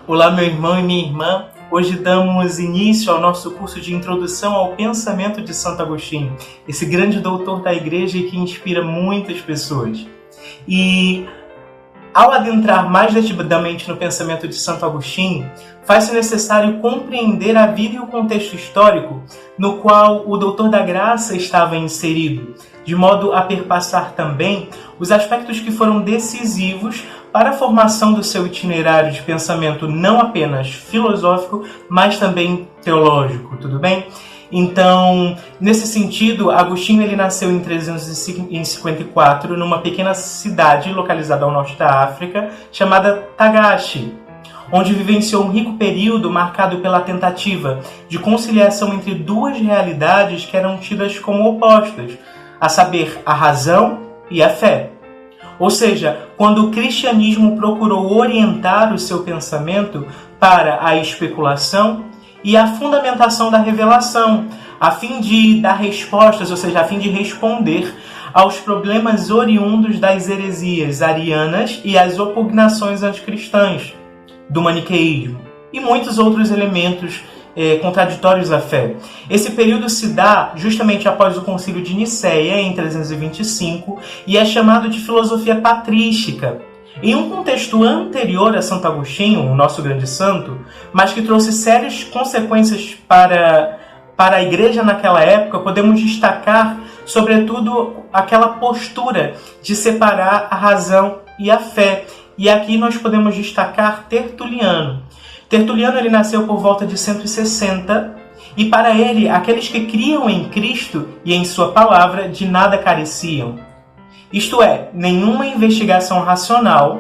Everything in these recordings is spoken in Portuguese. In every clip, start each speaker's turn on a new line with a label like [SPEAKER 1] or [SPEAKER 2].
[SPEAKER 1] Olá, meu irmão e minha irmã. Hoje damos início ao nosso curso de Introdução ao Pensamento de Santo Agostinho, esse grande doutor da Igreja que inspira muitas pessoas. E ao adentrar mais detidamente no pensamento de Santo Agostinho, faz-se necessário compreender a vida e o contexto histórico no qual o doutor da Graça estava inserido, de modo a perpassar também os aspectos que foram decisivos para a formação do seu itinerário de pensamento não apenas filosófico, mas também teológico, tudo bem? Então, nesse sentido, Agostinho ele nasceu em 354 numa pequena cidade localizada ao norte da África, chamada Tagaste, onde vivenciou um rico período marcado pela tentativa de conciliação entre duas realidades que eram tidas como opostas, a saber, a razão e a fé. Ou seja, quando o cristianismo procurou orientar o seu pensamento para a especulação e a fundamentação da revelação, a fim de dar respostas, ou seja, a fim de responder aos problemas oriundos das heresias arianas e as opugnações anticristãs, do maniqueísmo e muitos outros elementos contraditórios à fé. Esse período se dá justamente após o Concílio de Nicéia, em 325, e é chamado de filosofia patrística, em um contexto anterior a Santo Agostinho, o nosso grande santo, mas que trouxe sérias consequências para a Igreja naquela época. Podemos destacar, sobretudo, aquela postura de separar a razão e a fé. E aqui nós podemos destacar Tertuliano. Tertuliano ele nasceu por volta de 160, e para ele, aqueles que criam em Cristo e em sua palavra de nada careciam. Isto é, nenhuma investigação racional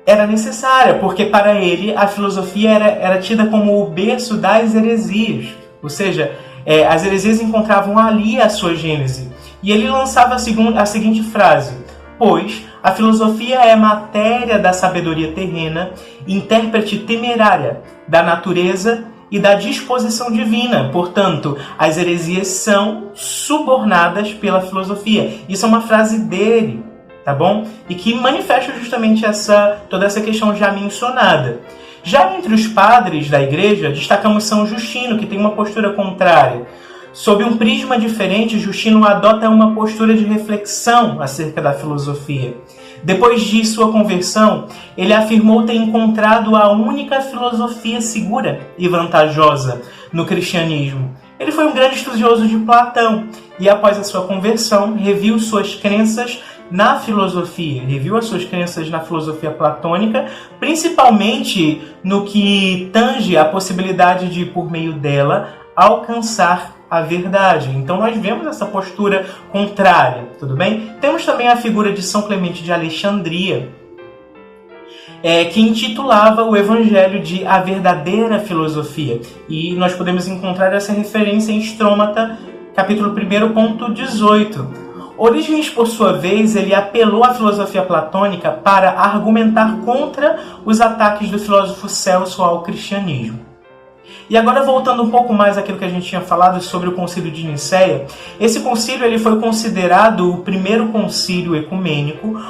[SPEAKER 1] era necessária, porque para ele a filosofia era tida como o berço das heresias. Ou seja, as heresias encontravam ali a sua gênese. E ele lançava a seguinte frase: pois a filosofia é matéria da sabedoria terrena, intérprete temerária da natureza e da disposição divina. Portanto, as heresias são subornadas pela filosofia. Isso é uma frase dele, tá bom? E que manifesta justamente toda essa questão já mencionada. Já entre os padres da Igreja, destacamos São Justino, que tem uma postura contrária. Sob um prisma diferente, Justino adota uma postura de reflexão acerca da filosofia. Depois de sua conversão, ele afirmou ter encontrado a única filosofia segura e vantajosa no cristianismo. Ele foi um grande estudioso de Platão e, após a sua conversão, reviu suas crenças na filosofia, platônica, principalmente no que tange a possibilidade de, por meio dela, alcançar a verdade. Então nós vemos essa postura contrária, tudo bem? Temos também a figura de São Clemente de Alexandria, que intitulava o Evangelho de A Verdadeira Filosofia. E nós podemos encontrar essa referência em Stromata, capítulo 1, ponto 18. Orígenes, por sua vez, ele apelou à filosofia platônica para argumentar contra os ataques do filósofo Celso ao cristianismo. E agora, voltando um pouco mais àquilo que a gente tinha falado sobre o Concílio de Nicéia, esse concílio ele foi considerado o primeiro concílio ecumênico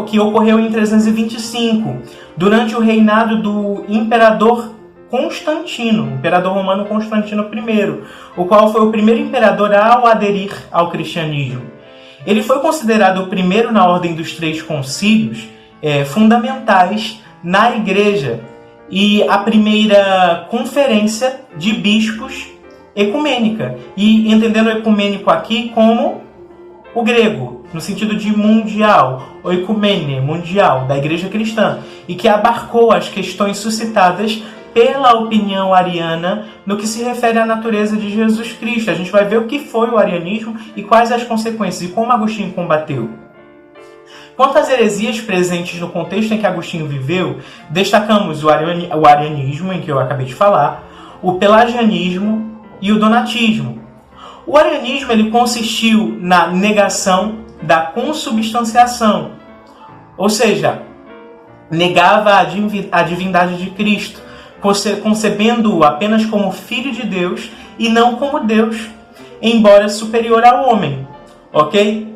[SPEAKER 1] que ocorreu em 325, durante o reinado do imperador Constantino, imperador romano Constantino I, o qual foi o primeiro imperador a aderir ao cristianismo. Ele foi considerado o primeiro na ordem dos três concílios fundamentais na Igreja, e a primeira conferência de bispos ecumênica, e entendendo o ecumênico aqui como o grego, no sentido de mundial, o ecumene, mundial, da Igreja Cristã, e que abarcou as questões suscitadas pela opinião ariana no que se refere à natureza de Jesus Cristo. A gente vai ver o que foi o arianismo e quais as consequências, e como Agostinho combateu. Quanto às heresias presentes no contexto em que Agostinho viveu, destacamos o arianismo, em que eu acabei de falar, o pelagianismo e o donatismo. O arianismo ele consistiu na negação da consubstanciação, ou seja, negava a divindade de Cristo, concebendo-o apenas como filho de Deus e não como Deus, embora superior ao homem, ok?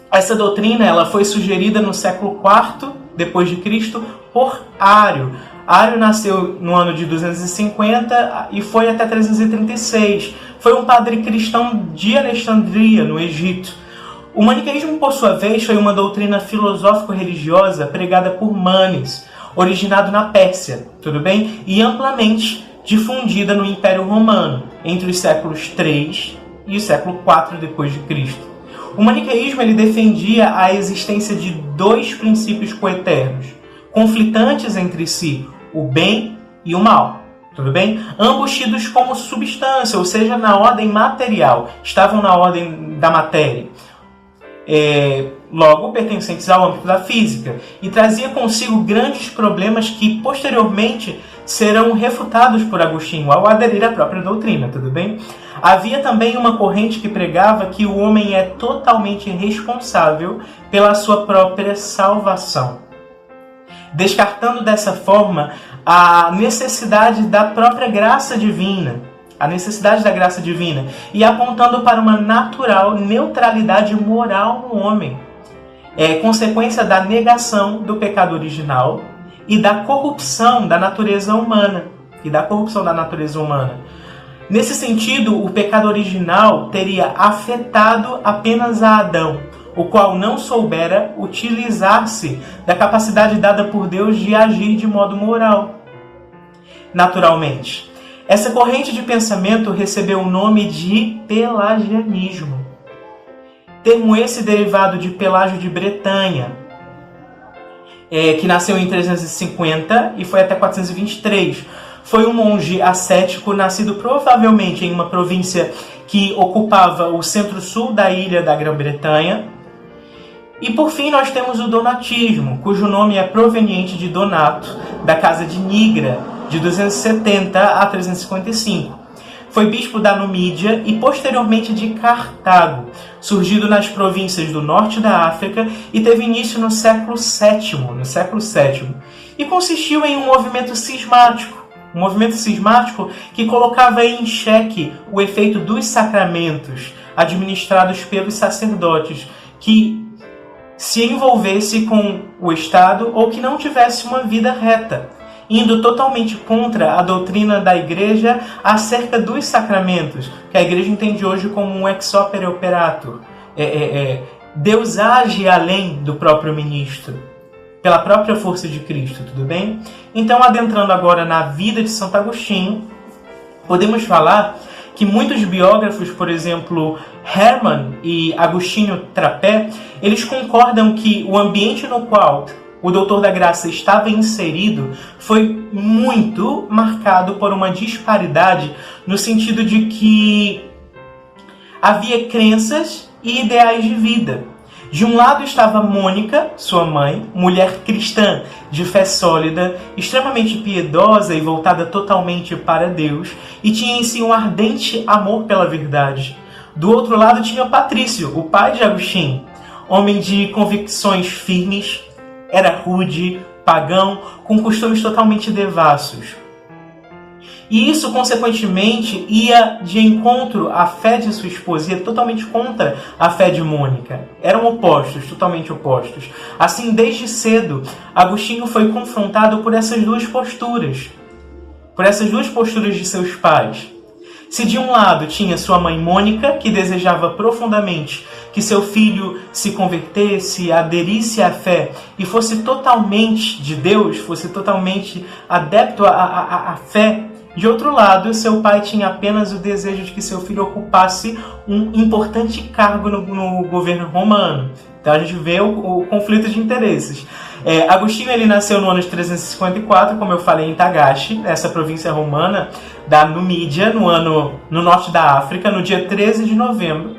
[SPEAKER 1] Essa doutrina ela foi sugerida no século IV depois de Cristo por Ário. Ário nasceu no ano de 250 e foi até 336. Foi um padre cristão de Alexandria, no Egito. O maniqueísmo, por sua vez, foi uma doutrina filosófico-religiosa pregada por Manes, originado na Pérsia, tudo bem? E amplamente difundida no Império Romano, entre os séculos III e o século IV depois de Cristo. O maniqueísmo ele defendia a existência de dois princípios coeternos, conflitantes entre si, o bem e o mal, tudo bem? Ambos tidos como substância, ou seja, na ordem material, estavam na ordem da matéria. Logo pertencentes ao âmbito da física, e trazia consigo grandes problemas que posteriormente serão refutados por Agostinho ao aderir à própria doutrina, tudo bem? Havia também uma corrente que pregava que o homem é totalmente responsável pela sua própria salvação, descartando dessa forma a necessidade da própria graça divina, e apontando para uma natural neutralidade moral no homem, consequência da negação do pecado original e da corrupção da natureza humana. Nesse sentido, o pecado original teria afetado apenas a Adão, o qual não soubera utilizar-se da capacidade dada por Deus de agir de modo moral. Naturalmente, essa corrente de pensamento recebeu o nome de pelagianismo. Termo esse derivado de Pelágio de Bretanha, que nasceu em 350 e foi até 423. Foi um monge ascético nascido provavelmente em uma província que ocupava o centro-sul da ilha da Grã-Bretanha. E por fim nós temos o donatismo, cujo nome é proveniente de Donato, da casa de Nigra, de 270 a 355. Foi bispo da Numídia e posteriormente de Cartago, surgido nas províncias do norte da África e teve início no século VII, e consistiu em um movimento cismático que colocava em xeque o efeito dos sacramentos administrados pelos sacerdotes, que se envolvesse com o Estado ou que não tivesse uma vida reta, indo totalmente contra a doutrina da Igreja acerca dos sacramentos, que a Igreja entende hoje como um ex opere operator. Deus age além do próprio ministro, pela própria força de Cristo, tudo bem? Então, adentrando agora na vida de Santo Agostinho, podemos falar que muitos biógrafos, por exemplo, Hermann e Agostinho Trapé, eles concordam que o ambiente no qual o Doutor da Graça estava inserido foi muito marcado por uma disparidade, no sentido de que havia crenças e ideais de vida. De um lado estava Mônica, sua mãe, mulher cristã de fé sólida, extremamente piedosa e voltada totalmente para Deus, e tinha em si um ardente amor pela verdade. Do outro lado tinha Patrício, o pai de Agostinho, homem de convicções firmes, era rude, pagão, com costumes totalmente devassos. E isso, consequentemente, ia de encontro à fé de sua esposa, ia totalmente contra a fé de Mônica. Eram opostos, totalmente opostos. Assim, desde cedo, Agostinho foi confrontado por essas duas posturas de seus pais. Se de um lado tinha sua mãe Mônica, que desejava profundamente que seu filho se convertesse, aderisse à fé e fosse totalmente de Deus, fosse totalmente adepto à fé, de outro lado, seu pai tinha apenas o desejo de que seu filho ocupasse um importante cargo no governo romano. Então a gente vê o conflito de interesses. Agostinho ele nasceu no ano de 354, como eu falei, em Tagaste, essa província romana da Numídia, no norte da África, no dia 13 de novembro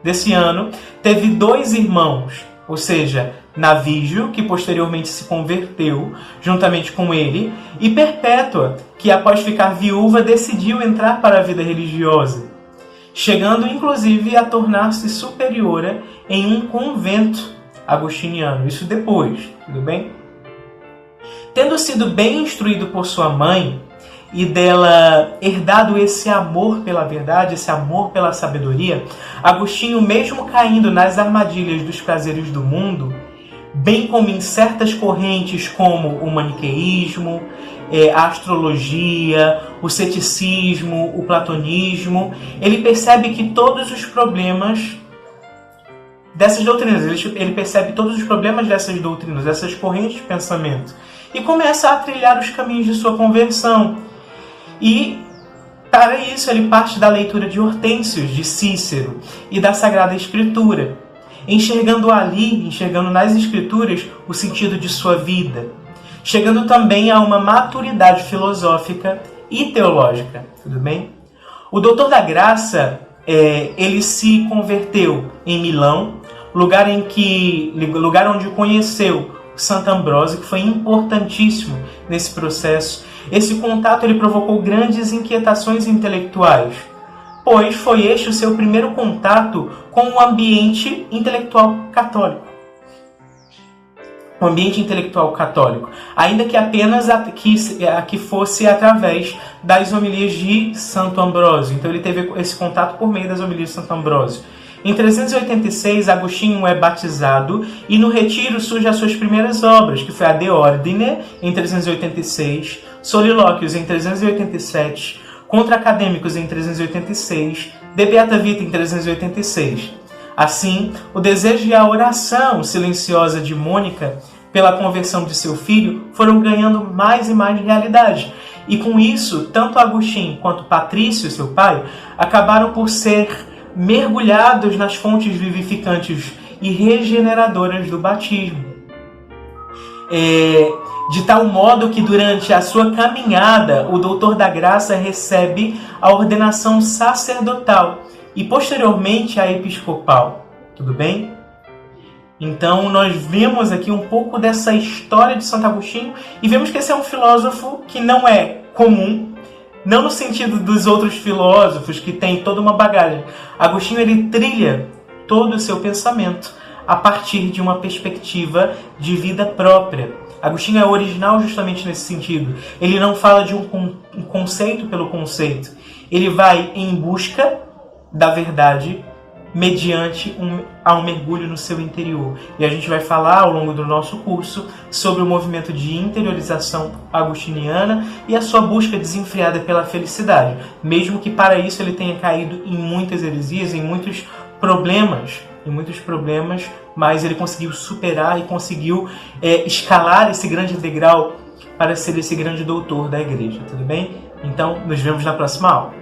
[SPEAKER 1] desse ano. Teve dois irmãos, ou seja, Navígio, que posteriormente se converteu juntamente com ele, e Perpétua, que após ficar viúva decidiu entrar para a vida religiosa, chegando inclusive a tornar-se superiora em um convento agostiniano. Isso depois, tudo bem? Tendo sido bem instruído por sua mãe e dela herdado esse amor pela verdade, esse amor pela sabedoria, Agostinho, mesmo caindo nas armadilhas dos prazeres do mundo, bem como em certas correntes como o maniqueísmo, a astrologia, o ceticismo, o platonismo. Ele percebe que todos os problemas dessas doutrinas, ele percebe todos os problemas dessas doutrinas, dessas correntes de pensamento, e começa a trilhar os caminhos de sua conversão. E para isso ele parte da leitura de Hortênsios, de Cícero e da Sagrada Escritura, enxergando nas Escrituras o sentido de sua vida, chegando também a uma maturidade filosófica e teológica, tudo bem? O Doutor da Graça, ele se converteu em Milão, lugar onde conheceu Santo Ambrósio, que foi importantíssimo nesse processo. Esse contato ele provocou grandes inquietações intelectuais, pois foi este o seu primeiro contato com o ambiente intelectual católico. O ambiente intelectual católico, ainda que apenas que fosse através das homilias de Santo Ambrósio. Então ele teve esse contato por meio das homilias de Santo Ambrósio. Em 386, Agostinho é batizado e no retiro surgem as suas primeiras obras, que foi a De Ordine, em 386, Solilóquios, em 387, Contra Acadêmicos, em 386, De Beata Vita, em 386. Assim, o desejo e a oração silenciosa de Mônica pela conversão de seu filho foram ganhando mais e mais realidade. E com isso, tanto Agostinho quanto Patrício, seu pai, acabaram por ser mergulhados nas fontes vivificantes e regeneradoras do batismo. De tal modo que durante a sua caminhada, o Doutor da Graça recebe a ordenação sacerdotal e posteriormente a episcopal. Tudo bem? Então nós vemos aqui um pouco dessa história de Santo Agostinho e vemos que esse é um filósofo que não é comum, não no sentido dos outros filósofos que têm toda uma bagagem. Agostinho ele trilha todo o seu pensamento a partir de uma perspectiva de vida própria. Agostinho é original justamente nesse sentido. Ele não fala de um conceito pelo conceito. Ele vai em busca da verdade mediante um mergulho no seu interior. E a gente vai falar ao longo do nosso curso sobre o movimento de interiorização agostiniana e a sua busca desenfreada pela felicidade, mesmo que para isso ele tenha caído em muitas heresias, em muitos problemas, mas ele conseguiu superar e conseguiu escalar esse grande degrau para ser esse grande doutor da igreja, tudo bem? Então, nos vemos na próxima aula.